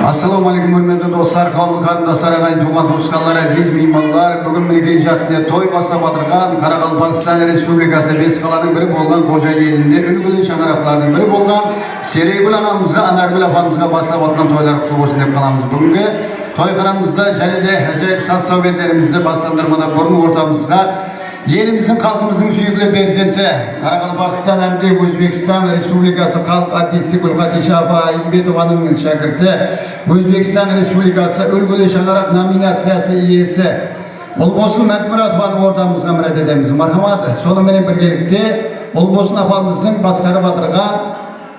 Ассалаумағалейкум, hürmetli dostlar, қауымы қарындастар, ағайын туған туысқандар, әзиз меймандар. Бүгін мереке жақсыне той бастап жатырған Қарақалпақстан Республикасы бес қаланың бірі болған Қожайын елінде үлгілі шаңырақтардың бірі болған Серегүл анамызға, Анаргүл апамызға бастап жатқан тойлар құтты болсын деп қаламыз. Бүгінгі тойханамызда және де ғажайып саз сәулеттерімізді бастандырмада бұрын ортамызға еліміздің халқымыздың сүйікті перзенті Қарақалпақстан әмде Өзбекстан Республикасы халық артисі Гүлқадиша апа Айымбетованың шәкірті, Өзбекстан Республикасы үлгілі шаңырақ номинациясы иесі Ұлбосын Мәтмұратованың ортамызға мұрат етеміз. Мархамат, сонымен біргелікте Ұлбосын апамыздың басқарып отырған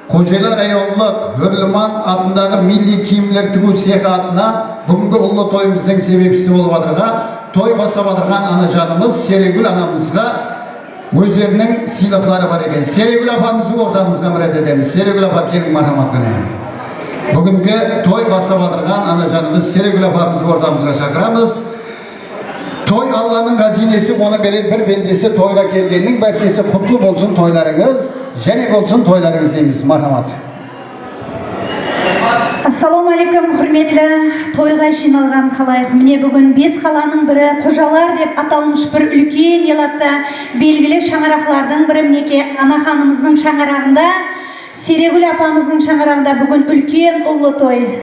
Қожайлар районлық Өрліман атындағы милли киімдер тігу цехы атынан бүгінгі ұлы тойымыздың себепшісі болып отырған, той бастап отырған анажанымыз Серегүл анамызға өздерінің сыйлықтары бар екен. Серегүл апамызды ортамызға мұрат етеміз. Серегүл апа, келің, мархамат қане. Бүгінгі той бастап отырған анажанымыз Серегүл апамызды ортамызға шақырамыз. Той Алланың қазинесі, оны берер бір бендесі. Тойға келгеннің бәршесі құтты болсын тойларыңыз, және болсын тойларыңыз дейміз. Мархамат. Ассалаумағалейкум, құрметлі тойға жиналған халайық. Міне бүгін бес қаланың бірі Қожалар деп аталмыш бір үлкен елатта белгілі шаңырақлардың бірі мінеке ана ханымыздың шаңырағында, Серегүл апамыздың шаңырағында бүгін үлкен ұлы той.